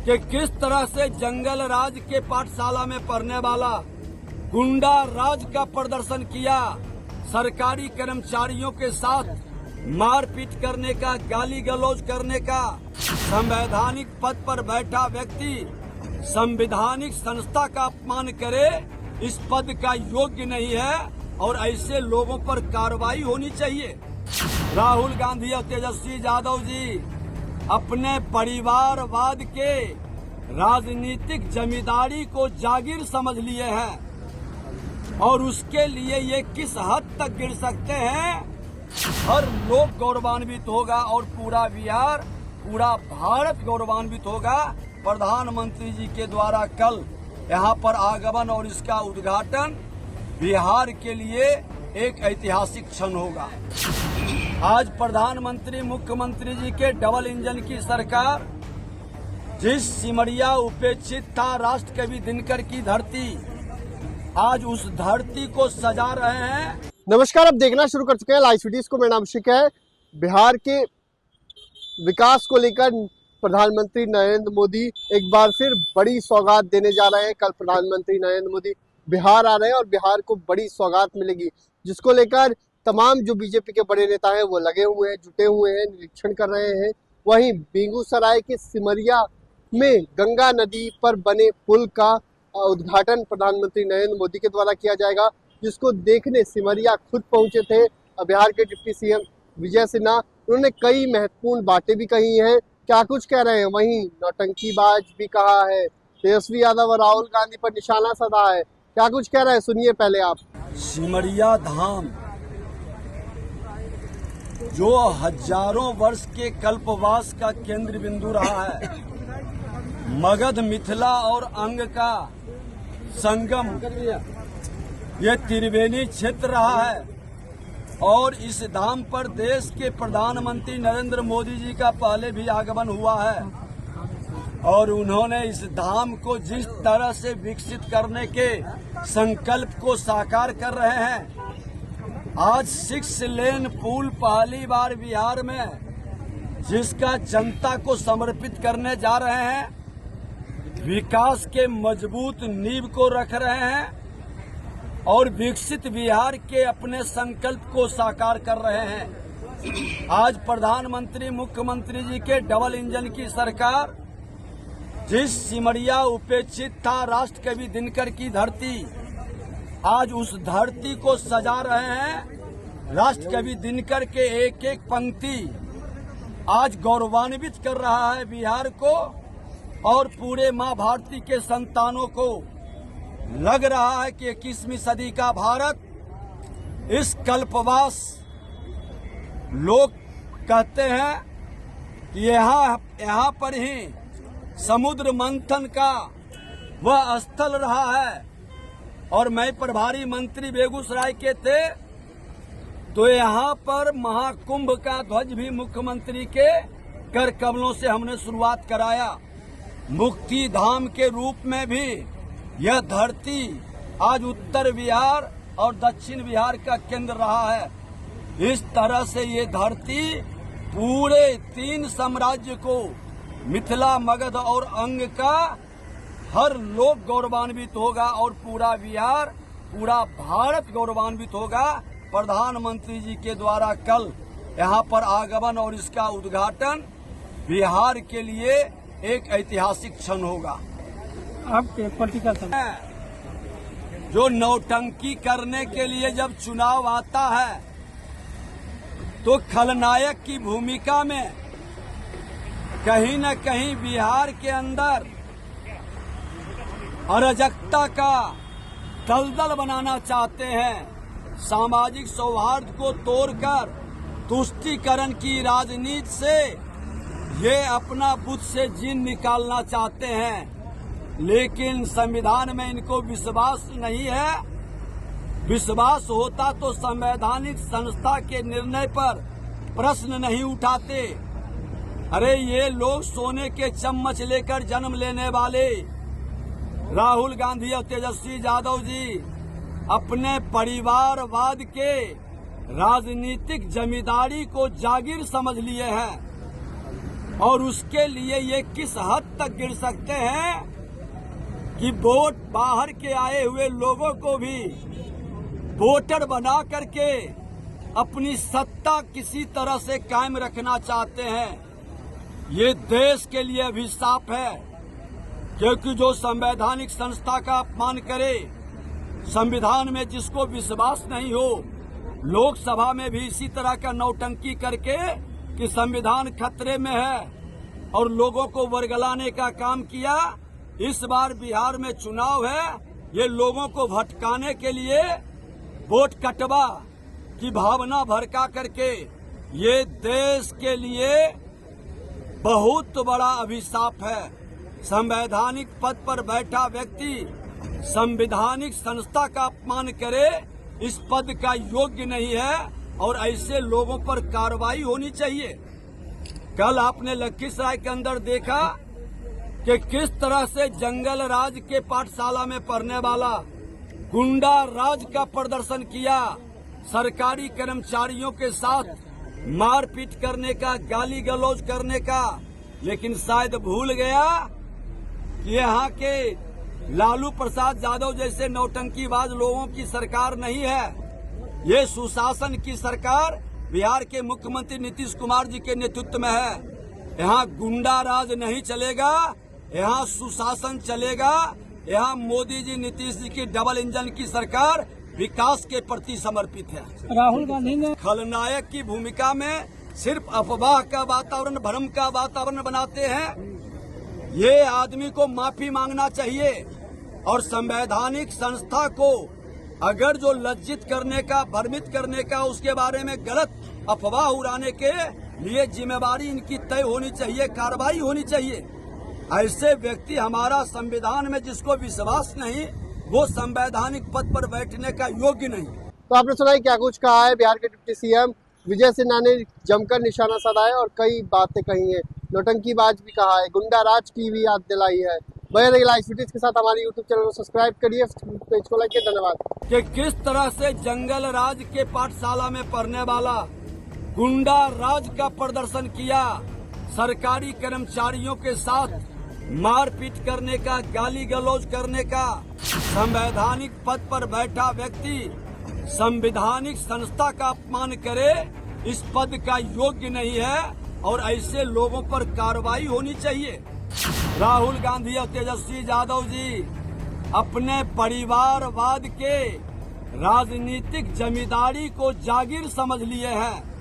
कि किस तरह से जंगल राज के पाठशाला में पढ़ने वाला गुंडा राज का प्रदर्शन किया, सरकारी कर्मचारियों के साथ मारपीट करने का, गाली गलौज करने का। संवैधानिक पद पर बैठा व्यक्ति संवैधानिक संस्था का अपमान करे, इस पद का योग्य नहीं है और ऐसे लोगों पर कार्रवाई होनी चाहिए। राहुल गांधी और तेजस्वी यादव जी अपने परिवारवाद के राजनीतिक जमींदारी को जागीर समझ लिए हैं और उसके लिए ये किस हद तक गिर सकते हैं। हर लोग गौरवान्वित होगा और पूरा बिहार, पूरा भारत गौरवान्वित होगा। प्रधानमंत्री जी के द्वारा कल यहाँ पर आगमन और इसका उद्घाटन बिहार के लिए एक ऐतिहासिक क्षण होगा। आज प्रधानमंत्री मुख्यमंत्री जी के डबल इंजन की सरकार जिस सिमरिया उपेक्षित था राष्ट्र कवि दिनकर की धरती, आज उस धरती को सजा रहे हैं। नमस्कार, अब देखना शुरू कर चुके हैं लाइव वीडियोस को। मेरा नाम अभिषेक है। बिहार के विकास को लेकर प्रधानमंत्री नरेंद्र मोदी एक बार फिर बड़ी सौगात देने जा रहे हैं। कल प्रधानमंत्री नरेंद्र मोदी बिहार आ रहे हैं और बिहार को बड़ी सौगात मिलेगी, जिसको लेकर तमाम जो बीजेपी के बड़े नेता हैं वो लगे हुए हैं, जुटे हुए हैं, निरीक्षण कर रहे हैं। वहीं बेगूसराय के सिमरिया में गंगा नदी पर बने पुल का उद्घाटन प्रधानमंत्री नरेंद्र मोदी के द्वारा किया जाएगा, जिसको देखने सिमरिया खुद पहुंचे थे बिहार के डिप्टी सीएम विजय सिन्हा। उन्होंने कई महत्वपूर्ण बातें भी कही हैं। क्या कुछ कह रहे हैं, वहीं नौटंकीबाज भी कहा है, तेजस्वी यादव और राहुल गांधी पर निशाना साधा है। क्या कुछ कह रहे हैं, सुनिए पहले आप। सिमरिया धाम जो हजारों वर्ष के कल्पवास का केंद्र बिंदु रहा है, मगध, मिथिला और अंग का संगम, ये त्रिवेणी क्षेत्र रहा है और इस धाम पर देश के प्रधानमंत्री नरेंद्र मोदी जी का पहले भी आगमन हुआ है और उन्होंने इस धाम को जिस तरह से विकसित करने के संकल्प को साकार कर रहे हैं। आज 6 लेन पुल पहली बार बिहार में जिसका जनता को समर्पित करने जा रहे हैं, विकास के मजबूत नींव को रख रहे हैं और विकसित बिहार के अपने संकल्प को साकार कर रहे हैं। आज प्रधानमंत्री मुख्यमंत्री जी के डबल इंजन की सरकार जिस सिमरिया उपेक्षित था राष्ट्र कवि दिनकर की धरती, आज उस धरती को सजा रहे हैं। राष्ट्र कवि दिनकर के एक एक पंक्ति आज गौरवान्वित कर रहा है बिहार को और पूरे माँ भारती के संतानों को। लग रहा है कि 21वीं सदी का भारत इस कल्पवास, लोग कहते हैं कि यहाँ पर ही समुद्र मंथन का वह स्थल रहा है और मैं प्रभारी मंत्री बेगूसराय के थे तो यहाँ पर महाकुंभ का ध्वज भी मुख्यमंत्री के कर कमलों से हमने शुरुआत कराया। मुक्ति धाम के रूप में भी यह धरती आज उत्तर बिहार और दक्षिण बिहार का केंद्र रहा है। इस तरह से ये धरती पूरे 3 साम्राज्य को, मिथिला, मगध और अंग का, हर लोग गौरवान्वित होगा और पूरा बिहार, पूरा भारत गौरवान्वित होगा। प्रधानमंत्री जी के द्वारा कल यहाँ पर आगमन और इसका उद्घाटन बिहार के लिए एक ऐतिहासिक क्षण होगा। आपके पॉलिटिकल समय जो नौटंकी करने के लिए जब चुनाव आता है तो खलनायक की भूमिका में कहीं न कहीं बिहार के अंदर अराजकता का दलदल बनाना चाहते हैं। सामाजिक सौहार्द को तोड़कर तुष्टीकरण की राजनीति से ये अपना बुत से जीन निकालना चाहते हैं, लेकिन संविधान में इनको विश्वास नहीं है। विश्वास होता तो संवैधानिक संस्था के निर्णय पर प्रश्न नहीं उठाते। अरे ये लोग सोने के चम्मच लेकर जन्म लेने वाले राहुल गांधी और तेजस्वी यादव जी अपने परिवारवाद के राजनीतिक जमींदारी को जागीर समझ लिए हैं और उसके लिए ये किस हद तक गिर सकते हैं कि वोट बाहर के आए हुए लोगों को भी वोटर बना करके अपनी सत्ता किसी तरह से कायम रखना चाहते हैं। ये देश के लिए अभिशाप है, क्योंकि जो संवैधानिक संस्था का अपमान करे, संविधान में जिसको विश्वास नहीं हो, लोकसभा में भी इसी तरह का नौटंकी करके कि संविधान खतरे में है और लोगों को वर्गलाने का काम किया। इस बार बिहार में चुनाव है, ये लोगों को भटकाने के लिए वोट कटवा की भावना भड़का करके ये देश के लिए बहुत बड़ा अभिशाप है। संवैधानिक पद पर बैठा व्यक्ति संवैधानिक संस्था का अपमान करे, इस पद का योग्य नहीं है और ऐसे लोगों पर कार्रवाई होनी चाहिए। कल आपने लखीसराय के अंदर देखा कि किस तरह से जंगल राज के पाठशाला में पढ़ने वाला गुंडा राज का प्रदर्शन किया, सरकारी कर्मचारियों के साथ मारपीट करने का, गाली गलौज करने का, लेकिन शायद भूल गया कि यहाँ के लालू प्रसाद यादव जैसे नौटंकीबाज लोगों की सरकार नहीं है। ये सुशासन की सरकार बिहार के मुख्यमंत्री नीतीश कुमार जी के नेतृत्व में है। यहाँ गुंडा राज नहीं चलेगा, यहाँ सुशासन चलेगा। यहाँ मोदी जी, नीतीश जी की डबल इंजन की सरकार विकास के प्रति समर्पित है। राहुल गांधी ने खलनायक की भूमिका में सिर्फ अफवाह का वातावरण, भ्रम का वातावरण बनाते हैं। ये आदमी को माफी मांगना चाहिए और संवैधानिक संस्था को अगर जो लज्जित करने का, भ्रमित करने का, उसके बारे में गलत अफवाह उड़ाने के लिए जिम्मेवारी इनकी तय होनी चाहिए, कार्रवाई होनी चाहिए। ऐसे व्यक्ति हमारा संविधान में जिसको विश्वास नहीं, वो संवैधानिक पद पर बैठने का योग्य नहीं। तो आपने सुना ही क्या कुछ कहा है बिहार के डिप्टी सीएम विजय सिन्हा ने जमकर निशाना साधा है और कई बातें कही हैं, नौटंकीबाज भी कहा है, गुंडा राज की भी याद दिलाई है। बने रहिए लाइव वीडियोज के साथ, हमारे यूट्यूब चैनल को सब्सक्राइब करिए, पेज को लाइक किया। धन्यवाद। कि किस तरह से जंगल राज के पाठशाला में पढ़ने वाला गुंडा राज का प्रदर्शन किया, सरकारी कर्मचारियों के साथ मारपीट करने का, गाली गलौज करने का। संवैधानिक पद पर बैठा व्यक्ति संवैधानिक संस्था का अपमान करे, इस पद का योग्य नहीं है और ऐसे लोगों पर कार्रवाई होनी चाहिए। राहुल गांधी और तेजस्वी यादव जी अपने परिवारवाद के राजनीतिक जमींदारी को जागीर समझ लिए हैं।